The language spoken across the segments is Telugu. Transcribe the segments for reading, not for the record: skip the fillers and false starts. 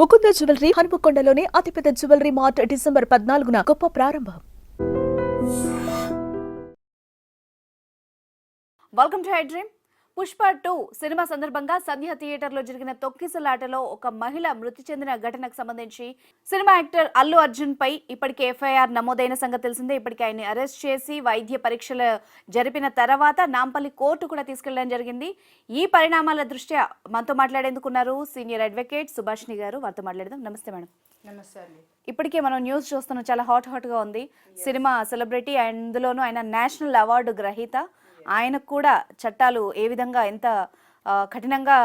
ముకుంద జ్యువెలరీ హనుమకొండలోని అతిపెద్ద జ్యువెలరీ మార్ట్ డిసెంబర్ 14న గొప్ప ప్రారంభం. Welcome to high dream. Pushpa 2 cinema సందర్భంగా సంధ్య థియేటర్లో జరిగిన తొక్కిసలాటలో ఒక మహిళ మృతి చెందిన ఘటనకు సంబంధించి సినిమా యాక్టర్ అల్లు అర్జున్ పై ఇప్పటికే ఎఫ్ఐఆర్ నమోదైన సంగతి తెలిసిందే. ఇప్పటికే ఆయన్ని అరెస్ట్ చేసి వైద్య పరీక్షలు జరిపిన తర్వాత నాంపల్లి కోర్టు కూడా తీసుకెళ్లడం జరిగింది. ఈ పరిణామాల దృష్ట్యా మనతో మాట్లాడేందుకున్నారు సీనియర్ అడ్వకేట్ సుభాష్ని గారు. వారితో మాట్లాడదాం. నమస్తే మేడం. నమస్తే అండి. ఇప్పటికే మనం న్యూస్ చూస్తున్నాం, చాలా హాట్గా ఉంది. సినిమా సెలబ్రిటీ, అందులోనూ ఆయన నేషనల్ అవార్డు గ్రహీత. ఆయనకు కూడా చట్టాలు ఏ విధంగా ఎంత కఠినంగా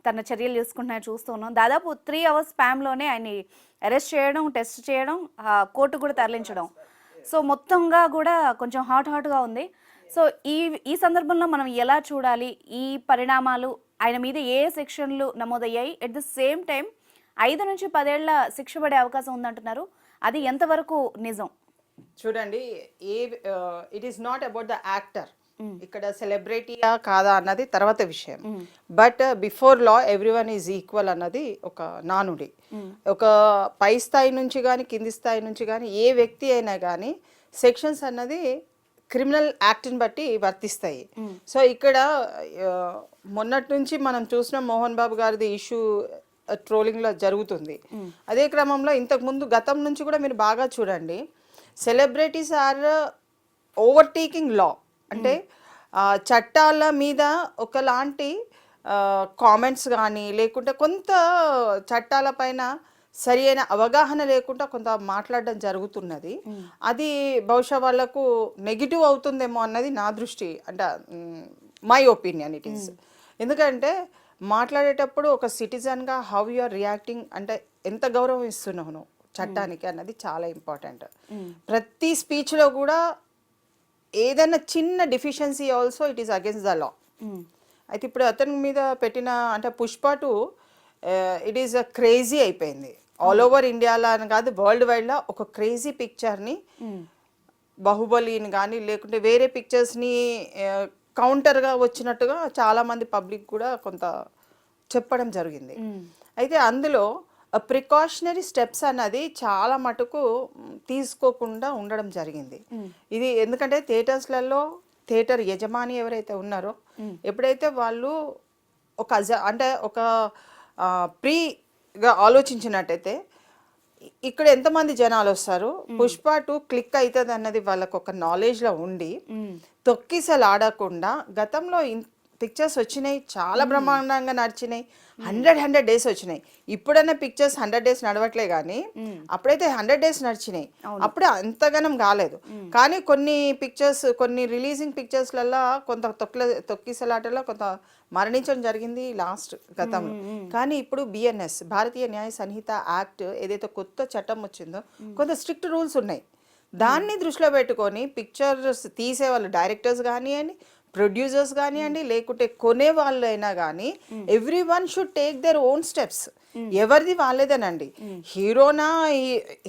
తన చర్యలు తీసుకుంటున్నాయో చూస్తూ ఉన్నాం. దాదాపు 3 hours స్పామ్లోనే ఆయన్ని అరెస్ట్ చేయడం, టెస్ట్ చేయడం, కోర్టు కూడా తరలించడం. సో మొత్తంగా కూడా కొంచెం హాట్గా ఉంది. సో ఈ సందర్భంలో మనం ఎలా చూడాలి? ఈ పరిణామాలు, ఆయన మీద ఏ సెక్షన్లు నమోదయ్యాయి, ఎట్ ద సేమ్ టైం 5 నుంచి 10 ఏళ్ల శిక్ష పడే అవకాశం ఉందంటున్నారు. అది ఎంతవరకు నిజం? చూడండి, it is not about the actor. ఇక్కడ సెలబ్రిటీయా కాదా అన్నది తర్వాత విషయం. But before law everyone is equal అన్నది ఒక నానుడి. ఒక పై స్థాయి నుంచి కానీ కింది స్థాయి నుంచి కానీ ఏ వ్యక్తి అయినా కానీ సెక్షన్స్ అన్నది క్రిమినల్ యాక్ట్ని బట్టి వర్తిస్తాయి. సో ఇక్కడ మొన్నటి నుంచి మనం చూసిన మోహన్ బాబు గారిది ఇష్యూ ట్రోలింగ్లో జరుగుతుంది. అదే క్రమంలో ఇంతకుముందు గతం నుంచి కూడా మీరు బాగా చూడండి, సెలబ్రిటీస్ ఆర్ ఓవర్టేకింగ్ లా. అంటే చట్టాల మీద ఒకలాంటి కామెంట్స్ కానీ, లేకుంటే కొంత చట్టాల పైన సరి అయిన అవగాహన లేకుండా కొంత మాట్లాడడం జరుగుతున్నది. అది బహుశా వాళ్ళకు నెగిటివ్ అవుతుందేమో అన్నది నా దృష్టి. అంటే మై ఒపీనియన్ ఇట్ ఈస్. ఎందుకంటే మాట్లాడేటప్పుడు ఒక సిటిజన్గా హౌ యు ఆర్ రియాక్టింగ్, అంటే ఎంత గౌరవం ఇస్తున్నావు నువ్వు చట్టానికి అన్నది చాలా ఇంపార్టెంట్. ప్రతి స్పీచ్లో కూడా ఏదైనా చిన్న deficiency also it is against the law. అయితే ఇప్పుడు అతని మీద పెట్టిన అంటే పుష్ప 2 ఇట్ ఈస్ క్రేజీ అయిపోయింది. ఆల్ ఓవర్ ఇండియాలో అని కాదు, వరల్డ్ వైడ్లో ఒక క్రేజీ పిక్చర్ని, బాహుబలిని కానీ లేకుంటే వేరే పిక్చర్స్ని కౌంటర్గా వచ్చినట్టుగా చాలామంది పబ్లిక్ కూడా కొంత చెప్పడం జరిగింది. అయితే అందులో ప్రికాషనరీ స్టెప్స్ అన్నది చాలా మటుకు తీసుకోకుండా ఉండడం జరిగింది. ఇది ఎందుకంటే థియేటర్స్లలో థియేటర్ యజమాని ఎవరైతే ఉన్నారో, ఎప్పుడైతే వాళ్ళు అంటే ఒక ప్రీగా ఆలోచించినట్టయితే ఇక్కడ ఎంతమంది జనాలు వస్తారు, పుష్ప 2 క్లిక్ అవుతుంది అన్నది వాళ్ళకు ఒక నాలెడ్జ్లో ఉండి తొక్కిసలు ఆడకుండా గతంలో పిక్చర్స్ వచ్చినాయి, చాలా బ్రహ్మాండంగా నడిచినాయి. 100 days వచ్చినాయి. ఇప్పుడన్నా పిక్చర్స్ 100 days నడవట్లే, కానీ అప్పుడైతే 100 days నడిచినాయి. అప్పుడే అంతగానం కాలేదు. కానీ కొన్ని పిక్చర్స్, కొన్ని రిలీజింగ్ పిక్చర్స్లలో కొంత తొక్కిసలాటలో కొంత మరణించడం జరిగింది లాస్ట్ గతంలో. కానీ ఇప్పుడు బిఎన్ఎస్, భారతీయ న్యాయ సంహిత యాక్ట్ ఏదైతే కొత్త చట్టం వచ్చిందో, కొంత స్ట్రిక్ట్ రూల్స్ ఉన్నాయి. దాన్ని దృష్టిలో పెట్టుకొని పిక్చర్స్ తీసే వాళ్ళు, డైరెక్టర్స్ కానివ్వండి, ప్రొడ్యూసర్స్ కానివ్వండి, లేకుంటే కొనే వాళ్ళు అయినా కానీ, everyone should take their own steps. ఎవరిది వాళ్ళేదేనండి.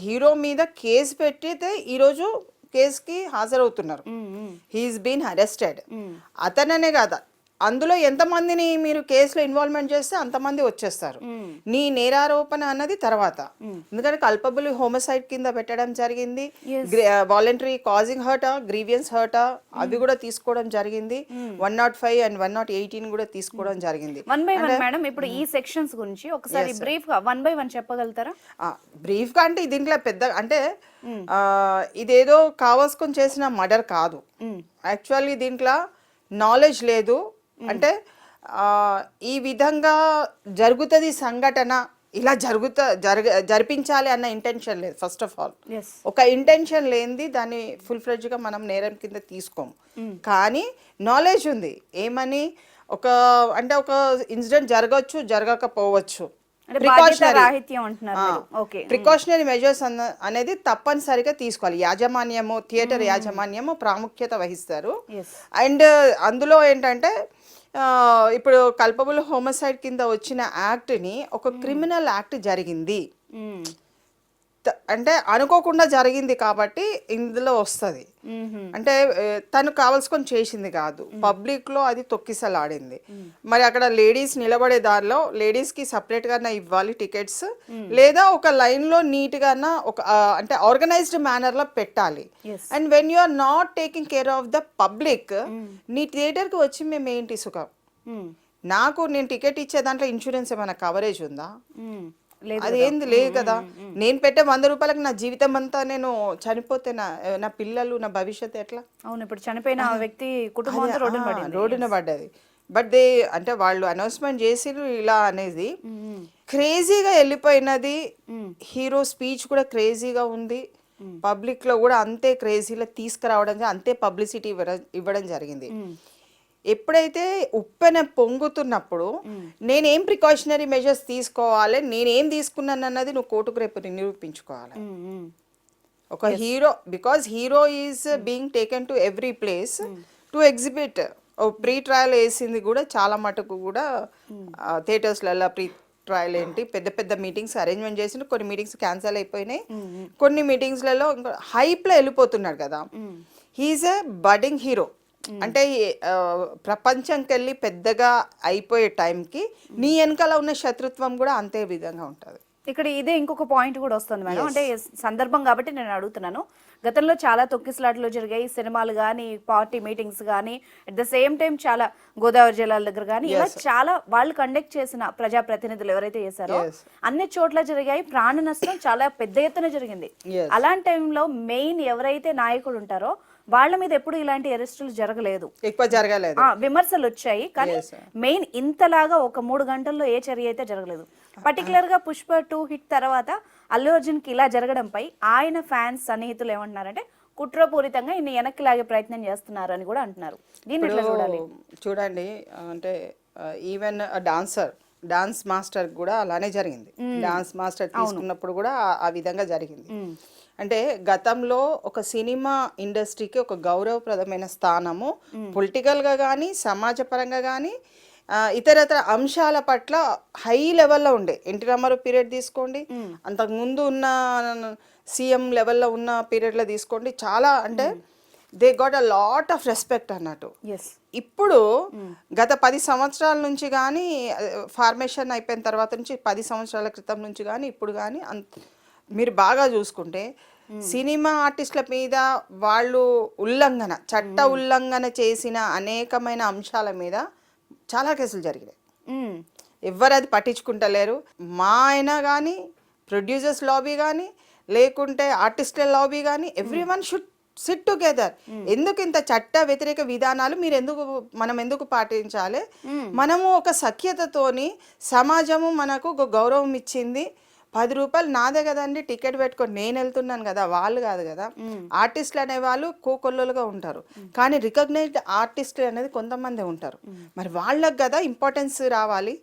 హీరో మీద కేసు పెట్టితే ఈరోజు కేసుకి హాజరవుతున్నారు. He's been arrested. అతననే కాదు, అందులో ఎంతమందిని మీరు కేసులో ఇన్వాల్వ్మెంట్ చేస్తే అంతమంది వచ్చేస్తారు. నీ నేరారోపణ అన్నది తర్వాత. ఎందుకంటే కల్పబుల్ హోమసైడ్ కింద పెట్టడం జరిగింది. వాలంటరీ కాజింగ్ హర్టా, గ్రీవియన్స్ హర్టా అవి కూడా తీసుకోవడం జరిగింది. 105 and 118 కూడా తీసుకోవడం జరిగింది. 1 by 1 మేడం, ఇప్పుడు ఈ సెక్షన్స్ గురించి ఒకసారి బ్రీఫ్ గా 1 by 1 చెప్పగలుగుతారా? బ్రీఫ్ గా అంటే దీంట్లో పెద్ద అంటే ఇదేదో కావాల్సుకొని చేసిన మర్డర్ కాదు. యాక్చువల్లీ దీంట్లో నాలెడ్జ్ లేదు. అంటే ఈ విధంగా జరుగుతుంది సంఘటన, ఇలా జరిపించాలి అన్న ఇంటెన్షన్ లేదు. ఫస్ట్ ఆఫ్ ఆల్ ఒక ఇంటెన్షన్ లేనిది దాన్ని ఫుల్ ఫ్లెడ్జ్గా మనం నేరం కింద తీసుకోము. కానీ నాలెడ్జ్ ఉంది. ఏమని ఒక ఇన్సిడెంట్ జరగవచ్చు, జరగకపోవచ్చు. ప్రికాషనరీ మెజర్స్ అనేది తప్పనిసరిగా తీసుకోవాలి. థియేటర్ యాజమాన్యము ప్రాముఖ్యత వహిస్తారు. అండ్ అందులో ఏంటంటే ఇప్పుడు కల్పబుల్ హోమసైడ్ కింద వచ్చిన యాక్ట్ని ఒక క్రిమినల్ యాక్ట్ జరిగింది, అంటే అనుకోకుండా జరిగింది కాబట్టి ఇందులో వస్తుంది. అంటే తను కావాల్సుకొని చేసింది కాదు, పబ్లిక్ లో అది తొక్కిసలాడింది. మరి అక్కడ లేడీస్ నిలబడే దారిలో లేడీస్ కి సపరేట్ గా ఇవ్వాలి టికెట్స్, లేదా ఒక లైన్ లో నీట్ గా ఒక అంటే ఆర్గనైజ్డ్ మేనర్ లో పెట్టాలి. And when you are not taking care of the public, నీ థియేటర్ కి వచ్చి మేము ఏంటి సుఖం? నాకు నేను టికెట్ ఇచ్చే దాంట్లో ఇన్సూరెన్స్ ఏమైనా కవరేజ్ ఉందా? అదేంది లేదు కదా. నేను పెట్టే 100 రూపాయలకు నా జీవితం అంతా నేను చనిపోతే నా పిల్లలు నా భవిష్యత్తు ఎట్లా? అవును, ఇప్పుడు చనిపోయిన వ్యక్తి కుటుంబం అంతా రోడ్డున పడ్డది. బట్ అంటే వాళ్ళు అనౌన్స్మెంట్ చేసిరు ఇలా అనేది. క్రేజీగా వెళ్ళిపోయినది. హీరో స్పీచ్ కూడా క్రేజీగా ఉంది. పబ్లిక్ లో కూడా అంతే క్రేజీలో తీసుకురావడం, అంతే పబ్లిసిటీ ఇవ్వడం జరిగింది. ఎప్పుడైతే ఉప్పెన పొంగుతున్నప్పుడు నేనేం ప్రికాషనరీ మెజర్స్ తీసుకోవాలి, నేనేం తీసుకున్నాను అన్నది నువ్వు కోర్టుకు రేపు నిరూపించుకోవాలి. ఒక hero, because hero is being taken to every place to exhibit. Pre trial వేసింది కూడా చాలా మటుకు కూడా థియేటర్స్లలో ప్రీ ట్రయల్ ఏంటి పెద్ద పెద్ద మీటింగ్స్ అరేంజ్మెంట్ చేసి కొన్ని మీటింగ్స్ క్యాన్సిల్ అయిపోయినాయి. కొన్ని మీటింగ్స్లలో హైప్లో వెళ్ళిపోతున్నాడు కదా. హీఈస్ ఎ బడ్డింగ్ హీరో. అంటే ప్రపంచంకి వెళ్ళి పెద్దగా అయిపోయే టైంకి నీ వెనకాల ఉన్న శత్రుత్వం కూడా అంతే విధంగా ఉంటుంది. ఇక్కడ ఇదే ఇంకొక పాయింట్ కూడా వస్తుంది మేడం. అంటే సందర్భం కాబట్టి నేను అడుగుతున్నాను. గతంలో చాలా తొక్కిసలాట్లు జరిగాయి, సినిమాలు కానీ, పార్టీ మీటింగ్స్ కానీ, అట్ ద సేమ్ టైం చాలా గోదావరి జిల్లాల దగ్గర కానీ, ఇలా చాలా వాళ్ళు కండక్ట్ చేసిన ప్రజాప్రతినిధులు ఎవరైతే చేశారో అన్ని చోట్ల జరిగాయి. ప్రాణ నష్టం చాలా పెద్ద ఎత్తున జరిగింది. అలాంటి టైంలో మెయిన్ ఎవరైతే నాయకులు ఉంటారో వాళ్ళ మీద ఎప్పుడు ఇలాంటి అరెస్టులు జరగలేదు, ఎక్కువ జరగలేదు. విమర్శలు వచ్చాయి కానీ మెయిన్ ఇంతలాగా ఒక 3 గంటల్లో ఏ చర్య అయితే జరగలేదు. పర్టికులర్ గా పుష్ప 2 హిట్ తర్వాత అల్లు అర్జున్ కి ఇలా జరగడంపై ఆయన ఫ్యాన్స్ సన్నిహితులు ఏమంటున్నారంటే కుట్రపూరితంగా ఇన్ని వెనక్కి లాగే ప్రయత్నం చేస్తున్నారు అని కూడా అంటున్నారు. దీన్ని ఎట్లా చూడాలి? చూడండి, అంటే ఈవెన్ డాన్స్ మాస్టర్ కూడా అలానే జరిగింది. డాన్స్ మాస్టర్ తీసుకున్నప్పుడు కూడా ఆ విధంగా జరిగింది. అంటే గతంలో ఒక సినిమా ఇండస్ట్రీకి ఒక గౌరవప్రదమైన స్థానము పొలిటికల్గా కానీ, సమాజపరంగా కానీ, ఇతరతర అంశాల పట్ల హై లెవెల్లో ఉండే. ఎన్టీ రామారావు పీరియడ్ తీసుకోండి, అంతకుముందు ఉన్న సీఎం లెవెల్లో ఉన్న పీరియడ్లో తీసుకోండి, చాలా అంటే they got a lot of respect అన్నట్టు. ఇప్పుడు గత 10 సంవత్సరాల నుంచి కానీ, ఫార్మేషన్ అయిపోయిన తర్వాత నుంచి 10 సంవత్సరాల క్రితం నుంచి కానీ ఇప్పుడు కానీ మీరు బాగా చూసుకుంటే సినిమా ఆర్టిస్టుల మీద వాళ్ళు చట్ట ఉల్లంఘన చేసిన అనేకమైన అంశాల మీద చాలా కేసులు జరిగినాయి. ఎవరు అది పట్టించుకుంటలేరు. మా అయినా కానీ, ప్రొడ్యూసర్స్ లాబీ కానీ, లేకుంటే ఆర్టిస్టుల లాబీ కానీ, ఎవ్రీవన్ షుడ్ సిట్ టుగెదర్. ఎందుకు ఇంత చట్ట వ్యతిరేక విధానాలు మనం ఎందుకు పాటించాలి? మనము ఒక సఖ్యతతోని, సమాజము మనకు ఒక గౌరవం ఇచ్చింది. 10 రూపాయలు నాదే కదండి, టికెట్ పెట్టుకొని నేను వెళ్తున్నాను కదా, వాళ్ళు కాదు కదా. ఆర్టిస్టులు అనేవాళ్ళు కోకొల్లుగా ఉంటారు, కానీ రికగ్నైజ్డ్ ఆర్టిస్టులు అనేది కొంతమంది ఉంటారు. మరి వాళ్ళకి కదా ఇంపార్టెన్స్ రావాలి,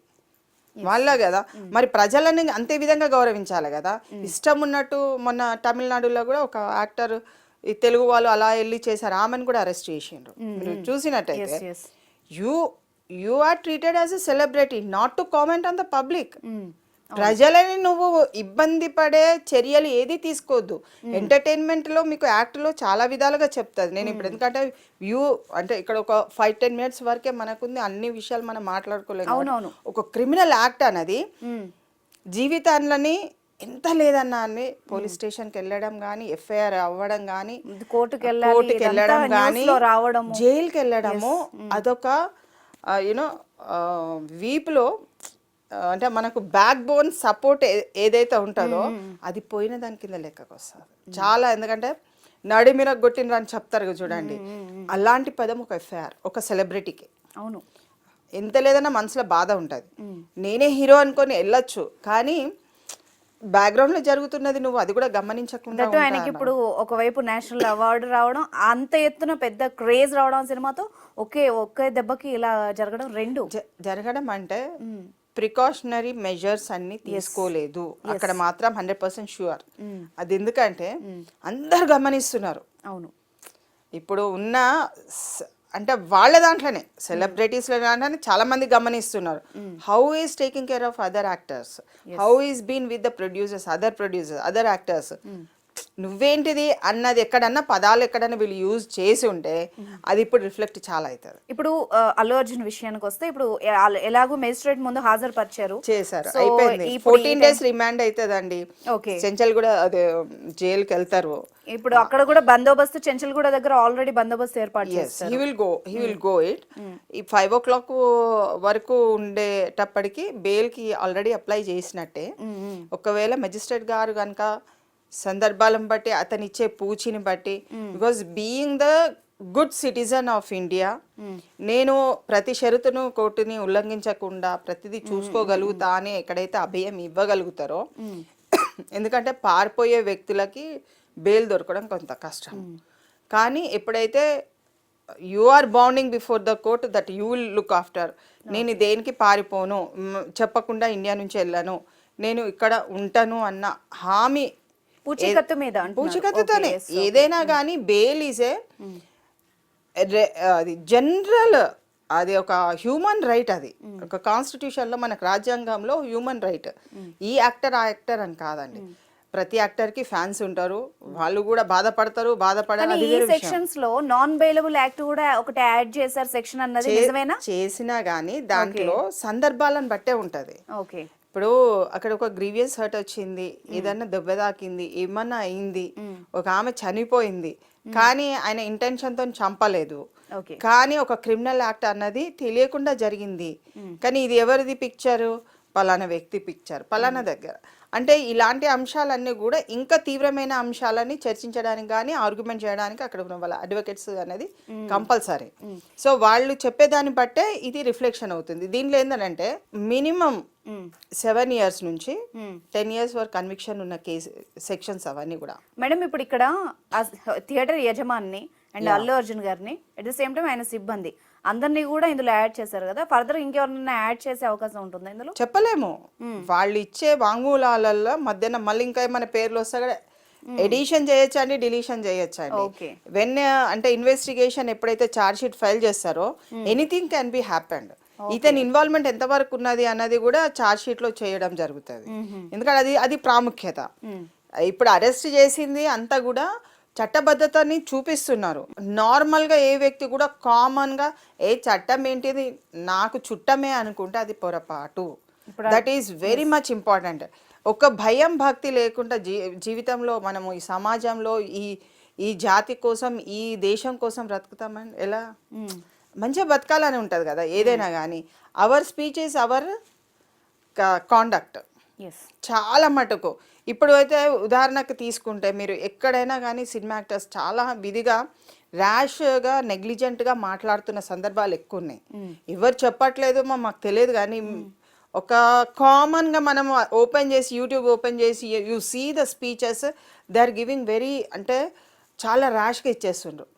వాళ్ళ కదా. మరి ప్రజలని అంతే విధంగా గౌరవించాలి కదా. ఇష్టం ఉన్నట్టు మొన్న తమిళనాడులో కూడా ఒక యాక్టర్, ఈ తెలుగు వాళ్ళు అలా వెళ్ళి చేశారు, ఆమెను కూడా అరెస్ట్ చేసిండ్రు. మీరు చూసినట్టయితే you are treated as a celebrity, not to comment on the public. ప్రజలని నువ్వు ఇబ్బంది పడే చర్యలు ఏది తీసుకోవద్దు. ఎంటర్టైన్మెంట్ లో మీకు యాక్ట్ లో చాలా విధాలుగా చెప్తుంది. నేను ఇప్పుడు ఎందుకంటే అంటే ఇక్కడ ఒక 5-10 మినిట్స్ వరకే మనకుంది, అన్ని విషయాలు మనం మాట్లాడుకోలేము. ఒక క్రిమినల్ యాక్ట్ అనేది జీవితాలని ఎంత లేదన్నా అని పోలీస్ స్టేషన్కి వెళ్ళడం కానీ, ఎఫ్ఐఆర్ అవ్వడం కానీ, కోర్టుకి వెళ్ళడం కానీ, జైలుకి వెళ్ళడము, అదొక యూనో వీపులో అంటే మనకు బ్యాక్ బోన్ సపోర్ట్ ఏదైతే ఉంటుందో అది పోయిన దాని కింద లెక్కకు వస్తుంది చాలా. ఎందుకంటే నడిమిర కొట్టినరు అని చెప్తారు చూడండి, అలాంటి పదం ఒక ఎఫ్ఐఆర్ ఒక సెలబ్రిటీకి. అవును, ఎంత లేదన్నా మనసులో బాధ ఉంటుంది. నేనే హీరో అనుకొని వెళ్ళొచ్చు, కానీ బ్యాక్గ్రౌండ్ లో జరుగుతున్నది నువ్వు అది కూడా గమనించకుండా. ఆయనకి ఇప్పుడు ఒకవైపు నేషనల్ అవార్డు రావడం, అంత ఎత్తున పెద్ద క్రేజ్ రావడం సినిమాతో, ఒకే దెబ్బకి ఇలా జరగడం అంటే ప్రికాషనరీ మెజర్స్ అన్ని తీసుకోలేదు అక్కడ మాత్రం 100% షూర్. అది ఎందుకంటే అందరు గమనిస్తున్నారు. అవును, ఇప్పుడు ఉన్న అంటే వాళ్ళ దాంట్లోనే సెలబ్రిటీస్ దాంట్లోనే చాలా మంది గమనిస్తున్నారు how is taking care of other actors, how is been with the producers, other actors. నువ్వేంటిది అన్నది ఎక్కడన్నా పదాలు ఎక్కడన్నా వీళ్ళు యూజ్ చేసి ఉంటే అది ఇప్పుడు రిఫ్లెక్ట్ చాలా అవుతుంది. ఇప్పుడు అల్లు అర్జున్ విషయానికి వస్తే ఇప్పుడు ఎలాగో మేజిస్ట్రేట్ ముందు హాజరుపరిచారు, చేశారు, అయిపోయింది. 14 days రిమాండ్ అవుతుందండి. ఓకే, చెంచల్ కూడా అదే జైలుకి వెళ్తారు. ఇప్పుడు అక్కడ కూడా బందోబస్తు చెంచల్గూడ దగ్గర ఆల్రెడీ బందోబస్తు ఏర్పాటు చేస్తారు. He will go it. ఈ 5 o'clock వరకు ఉండేటప్పటికి బెయిల్ కి ఆల్రెడీ అప్లై చేసినట్టే. ఒకవేళ మెజిస్ట్రేట్ గారు కనుక సందర్భాలను బట్టి అతను ఇచ్చే పూచిని బట్టి, because being the good citizen of India, నేను ప్రతి షరతును కోర్టుని ఉల్లంఘించకుండా ప్రతిదీ చూసుకోగలుగుతా అని ఎక్కడైతే అభయం ఇవ్వగలుగుతారో, ఎందుకంటే పారిపోయే వ్యక్తులకి బెయిల్ దొరకడం కొంత కష్టం. కానీ ఎప్పుడైతే you are bounding before the court that you will look after, నేను దేనికి పారిపోను, చెప్పకుండా ఇండియా నుంచి వెళ్ళను, నేను ఇక్కడ ఉంటాను అన్న హామీ, పూచికత్తుతోనే ఏదైనా కానీ బెయిల్ ఈజ్ అది జనరల్, అది ఒక హ్యూమన్ రైట్, అది ఒక కాన్స్టిట్యూషన్లో మనకు రాజ్యాంగంలో హ్యూమన్ రైట్. ఈ యాక్టర్ ఆ యాక్టర్ అని కాదండి, ప్రతి యాక్టర్ కి ఫ్యాన్స్ ఉంటారు, వాళ్ళు కూడా బాధపడతారు. సెక్షన్స్ లో నాన్ బెయిలబుల్ యాక్ట్ కూడా ఒకటి యాడ్ చేశారు సెక్షన్ అన్నది నిజమేనా? చేసినా గానీ దాంట్లో సందర్భాలను బట్టే ఉంటది. ఓకే, ఇప్పుడు అక్కడ ఒక గ్రీవియస్ హర్ట్ వచ్చింది, ఏదన్నా దెబ్బ తాకింది, ఏమన్నా అయింది, ఒక ఆమె చనిపోయింది, కానీ ఆయన ఇంటెన్షన్ తో చంపలేదు, కానీ ఒక క్రిమినల్ యాక్ట్ అన్నది తెలియకుండా జరిగింది, కానీ ఇది ఎవరిది పిక్చరు, పలానా వ్యక్తి పిక్చర్ పలానా దగ్గర. అంటే ఇలాంటి అంశాలన్నీ కూడా ఇంకా తీవ్రమైన అంశాలని చర్చించడానికి కానీ ఆర్గ్యుమెంట్ చేయడానికి అక్కడ ఉన్న వాళ్ళ అడ్వకేట్స్ అనేది కంపల్సరీ. సో వాళ్ళు చెప్పేదాన్ని బట్టే ఇది రిఫ్లెక్షన్ అవుతుంది. దీనిలో ఏంటంటే మినిమం 7 years నుంచి 10 years వరకు కన్విక్షన్ ఉన్న కేసు సెక్షన్స్ అవన్నీ కూడా. మేడం ఇప్పుడు ఇక్కడ థియేటర్ యజమాని అండ్ అల్లు అర్జున్ గారిని అట్ ద సేమ్ టైం ఆయన సిబ్బంది అందరినీ కూడా ఇందులో యాడ్ చేశారు కదా, ఫర్దర్ ఇంకెవరైనా యాడ్ చేసే అవకాశం ఉంటుందా ఇందులో? చెప్పలేము. వాళ్ళు ఇచ్చే వాంగ్మూలాలలో మధ్యన మళ్ళీ ఇంకా ఏమైనా పేర్లు వస్తే కూడా ఎడిషన్ చేయొచ్చు అండి, డిలీషన్ చేయొచ్చు అండి. వెన్ అంటే ఇన్వెస్టిగేషన్ ఎప్పుడైతే ఛార్జ్ షీట్ ఫైల్ చేస్తారో ఎనీథింగ్ క్యాన్ బి హ్యాపెండ్. ఇతని ఇన్వాల్వ్మెంట్ ఎంతవరకు ఉన్నది అన్నది కూడా ఛార్జ్ షీట్ లో చేయడం జరుగుతుంది. ఎందుకంటే అది ప్రాముఖ్యత. ఇప్పుడు అరెస్ట్ చేసింది అంతా కూడా చట్టబద్ధతని చూపిస్తున్నారు. నార్మల్గా ఏ వ్యక్తి కూడా కామన్గా ఏ చట్టం ఏంటిది నాకు చుట్టమే అనుకుంటే అది పొరపాటు. That is very much important. ఒక భయం భక్తి లేకుండా జీవితంలో మనము ఈ సమాజంలో ఈ జాతి కోసం ఈ దేశం కోసం బ్రతుకుతామని ఎలా మంచిగా బతకాలని ఉంటుంది కదా ఏదైనా కానీ. Our speech is our conduct చాలా మటుకు. ఇప్పుడు అయితే ఉదాహరణకు తీసుకుంటే మీరు ఎక్కడైనా కానీ సినిమా యాక్టర్స్ చాలా విధిగా ర్యాష్గా నెగ్లిజెంట్గా మాట్లాడుతున్న సందర్భాలు ఎక్కువ ఉన్నాయి. ఎవరు చెప్పట్లేదు మాకు తెలియదు, కానీ ఒక కామన్గా మనం ఓపెన్ చేసి యూట్యూబ్ ఓపెన్ చేసి you see the speeches, they are giving very అంటే చాలా ర్యాష్గా ఇచ్చేస్తుండ్రు.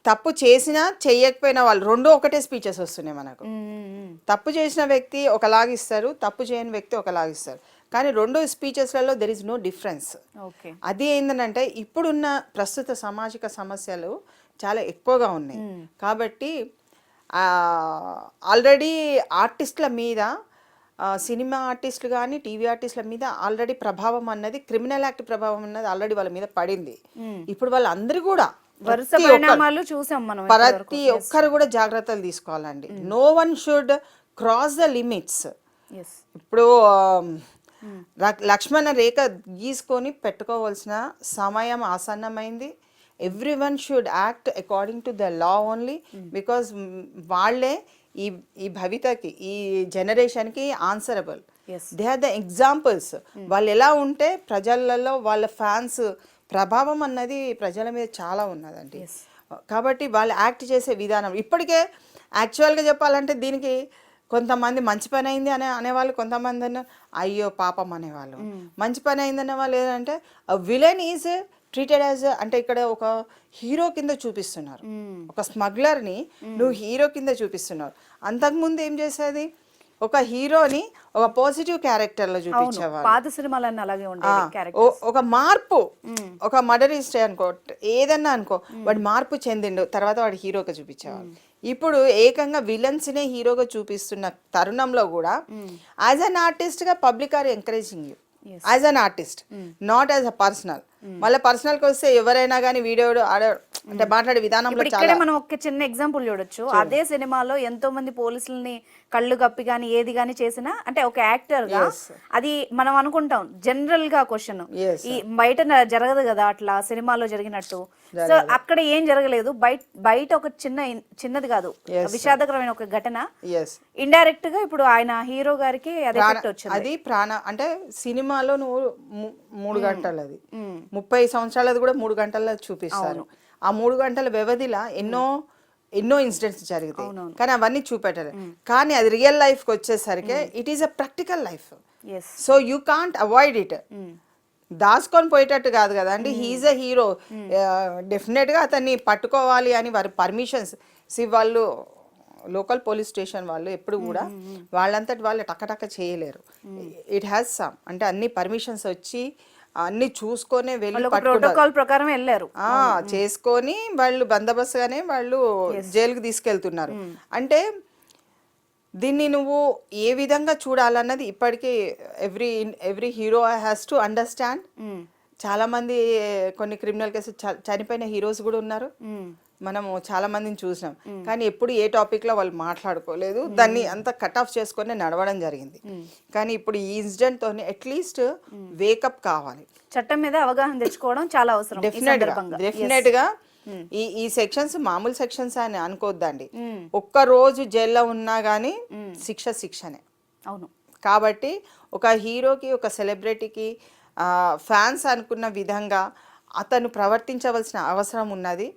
తప్పు చేసినా చెయ్యకపోయినా వాళ్ళు రెండో ఒకటే స్పీచెస్ వస్తున్నాయి మనకు. తప్పు చేసిన వ్యక్తి ఒకలాగిస్తారు, తప్పు చేయని వ్యక్తి ఒకలాగిస్తారు, కానీ రెండు స్పీచెస్లలో దెర్ ఇస్ నో డిఫరెన్స్. అది ఏంటంటే ఇప్పుడున్న ప్రస్తుత సామాజిక సమస్యలు చాలా ఎక్కువగా ఉన్నాయి కాబట్టి ఆల్రెడీ ఆర్టిస్టుల మీద, సినిమా ఆర్టిస్టులు కానీ టీవీ ఆర్టిస్టుల మీద ఆల్రెడీ ప్రభావం అన్నది, క్రిమినల్ యాక్ట్ ప్రభావం అన్నది ఆల్రెడీ వాళ్ళ మీద పడింది. ఇప్పుడు వాళ్ళందరూ కూడా ప్రతి ఒక్కరు కూడా జాగ్రత్తలు తీసుకోవాలండి. No one should cross the limits. ఇప్పుడు లక్ష్మణ రేఖ గీసుకొని పెట్టుకోవాల్సిన సమయం ఆసన్నమైంది. Everyone should act according to the law only, because వాళ్ళే ఈ భవితకి ఈ జనరేషన్కి answerable. They are the examples. వాళ్ళు ఎలా ఉంటే ప్రజలలో వాళ్ళ ఫ్యాన్స్ ప్రభావం అన్నది ప్రజల మీద చాలా ఉన్నదండి. కాబట్టి వాళ్ళు యాక్ట్ చేసే విధానం ఇప్పటికే యాక్చువల్గా చెప్పాలంటే దీనికి కొంతమంది మంచి పని అయింది అనేవాళ్ళు, కొంతమంది అయ్యో పాపం అనేవాళ్ళు. మంచి పని అయింది అనేవాళ్ళు ఏంటంటే విలన్ ఈజ్ ట్రీటెడ్ యాజ్, అంటే ఇక్కడ ఒక హీరో కింద చూపిస్తున్నారు, ఒక స్మగ్లర్ని నువ్వు హీరో కింద చూపిస్తున్నారు. అంతకుముందు ఏం చేసేది, ఒక హీరోని ఒక పాజిటివ్ క్యారెక్టర్ లో చూపించేవాళ్ళు. పాత సినిమాలన్నీ అలాగే ఉండేవి క్యారెక్టర్. ఒక మార్పు, ఒక మర్డరిస్ట్ అనుకో, ఏదన్నా అనుకో, వాడు మార్పు చెందిండు, తర్వాత వాడు హీరోగా చూపించేవాళ్ళు. ఇప్పుడు ఏకంగా విలన్స్ నే హీరోగా చూపిస్తున్న తరుణంలో కూడా యాజ్ అన్ ఆర్టిస్ట్ గా public are encouraging you as an artist, not as a personal. మళ్ళీ పర్సనల్ కి వస్తే ఎవరైనా కానీ వీడియో అంటే మాట్లాడే విధానంలో ఇక్కడే మనం ఒక చిన్న ఎగ్జాంపుల్ చూడొచ్చు. అదే సినిమాలో ఎంతో మంది పోలీసుల్ని కళ్ళు కప్పి గానీ ఏది గానీ చేసినా, అంటే ఒక యాక్టర్ గా అది మనం అనుకుంటాం జనరల్ గా క్వశ్చన్, ఈ బయట జరగదు కదా అట్లా సినిమాలో జరిగినట్టు. సో అక్కడ ఏం జరగలేదు, బయట ఒక చిన్నది కాదు విషాదకరమైన ఒక ఘటన ఇండైరెక్ట్ గా ఇప్పుడు ఆయన హీరో గారికి అది ఎఫెక్ట్ వచ్చింది. అది ప్రాణ అంటే సినిమాలో నువ్వు 3 గంటలు, అది 30 సంవత్సరాలది కూడా 3 గంటల్లో చూపిస్తారు. ఆ 3 గంటల వ్యవధిలో ఎన్నో ఇన్సిడెంట్స్ జరుగుతాయి, కానీ అవన్నీ చూపెట్టారు. కానీ అది రియల్ లైఫ్ కి వచ్చేసరికి it is a practical life. So you can't avoid it. దాచుకొని పోయేటట్టు కాదు కదా అండి. హీఈస్ అ హీరో, డెఫినెట్ గా అతన్ని పట్టుకోవాలి అని వారి పర్మిషన్స్ వాళ్ళు లోకల్ పోలీస్ స్టేషన్ వాళ్ళు ఎప్పుడు కూడా వాళ్ళంతటి వాళ్ళు టక్కటక్క చేయలేరు. ఇట్ హ్యాస్ సమ్, అంటే అన్ని పర్మిషన్స్ వచ్చి అన్ని చూసుకొని వెళ్ళి ప్రోటోకాల్ ప్రకారం వెళ్ళారు, చేసుకొని వాళ్ళు బందోబస్తుగానే వాళ్ళు జైలుకి తీసుకెళ్తున్నారు. అంటే దీన్ని నువ్వు ఏ విధంగా చూడాలన్నది ఇప్పటికీ every hero has to understand. చాలా మంది కొన్ని క్రిమినల్ కేసెస్ చనిపోయిన హీరోస్ కూడా ఉన్నారు, మనము చాలా మందిని చూసినాం. కానీ ఎప్పుడు ఏ టాపిక్ లో వాళ్ళు మాట్లాడుకోలేదు, దాన్ని అంతా కట్ ఆఫ్ చేసుకొని నడవడం జరిగింది. కానీ ఇప్పుడు ఈ ఇన్సిడెంట్ తోనే అట్లీస్ట్ వేకప్ కావాలి, చట్టం మీద అవగాహన తెచ్చుకోవడం చాలా అవసరం. డెఫినెట్ గా ఈ సెక్షన్స్ మామూలు సెక్షన్స్ అని అనుకోవద్దండి. ఒక్క రోజు జైల్లో ఉన్నా గానీ శిక్షనే. అవును. కాబట్టి ఒక హీరోకి, ఒక సెలబ్రిటీకి ఫ్యాన్స్ అనుకున్న విధంగా అతను ప్రవర్తించవలసిన అవసరం ఉన్నది.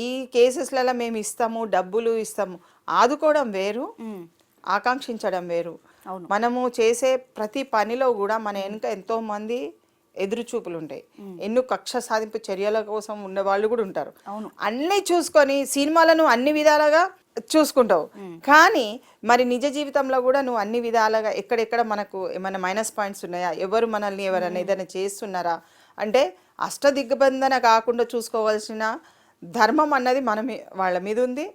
ఈ కేసెస్లలో మేము ఇస్తాము, డబ్బులు ఇస్తాము, ఆదుకోవడం వేరు, ఆకాంక్షించడం వేరు. మనము చేసే ప్రతి పనిలో కూడా మన వెనుక ఎంతో మంది ఎదురు చూపులు ఉంటాయి, ఎన్నో కక్ష సాధింపు చర్యల కోసం ఉండే వాళ్ళు కూడా ఉంటారు. అన్ని చూసుకొని సినిమాలను అన్ని విధాలుగా చూసుకుంటావు, కానీ మరి నిజ జీవితంలో కూడా నువ్వు అన్ని విధాలుగా ఎక్కడెక్కడ మనకు ఏమైనా మైనస్ పాయింట్స్ ఉన్నాయా, ఎవరు మనల్ని ఎవరైనా ఏదైనా చేస్తున్నారా అంటే అష్టదిగ్బంధన కాకుండా చూసుకోవాల్సిన ధర్మం అన్నది వాళ్ళ మీద ఉంది.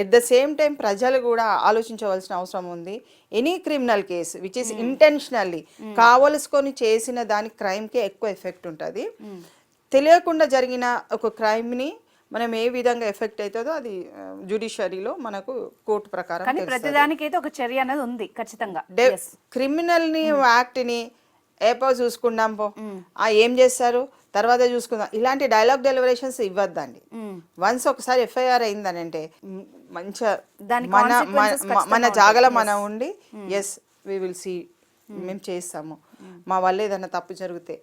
ఎట్ ద సేమ్ టైం ప్రజలు కూడా ఆలోచించవలసిన అవసరం ఉంది. Any criminal case which is intentionally కావలసుకొని చేసిన దాని క్రైమ్కే ఎక్కువ ఎఫెక్ట్ ఉంటుంది. తెలియకుండా జరిగిన ఒక క్రైమ్ని మనం ఏ విధంగా ఎఫెక్ట్ అవుతుందో అది జ్యుడిషియరీలో మనకు కోర్టు ప్రకారం ప్రతిదానికైతే ఒక చర్య అనేది ఉంది ఖచ్చితంగా. క్రిమినల్ని యాక్ట్ని ఏపో చూసుకుందాం పో, ఏం చేస్తారు తర్వాత చూసుకుందాం, ఇలాంటి డైలాగ్ డెలివరేషన్స్ ఇవ్వద్దండి. వన్స్ ఒకసారి ఎఫ్ఐఆర్ అయిందని అంటే మంచిగా మన జాగలో మనం ఉండి ఎస్ వి విల్ సీ, మేము చేస్తాము, మా వల్ల ఏదైనా తప్పు జరిగితే.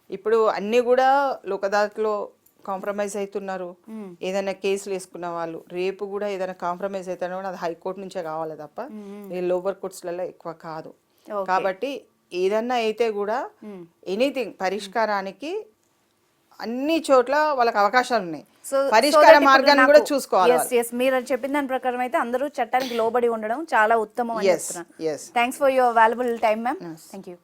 ఇప్పుడు అన్నీ కూడా లోకదాట్లో కాంప్రమైజ్ అవుతున్నారు. ఏదైనా కేసులు వేసుకున్న వాళ్ళు రేపు కూడా ఏదైనా కాంప్రమైజ్ అవుతారో కూడా అది హైకోర్టు నుంచే కావాలి తప్ప లోవర్ కోర్ట్స్లలో ఎక్కువ కాదు. కాబట్టి ఏదన్నా అయితే కూడా ఎనీథింగ్ పరిష్కారానికి అన్ని చోట్ల వాళ్ళకి అవకాశాలు ఉన్నాయి, పరిష్కార మార్గాన్ని కూడా చూసుకోవాలి. మీరు చెప్పిన దాని ప్రకారం అయితే అందరూ చట్టానికి లోబడి ఉండడం చాలా ఉత్తమం అని చెప్తున్నాను. Thanks for your valuable time ma'am. Thank you.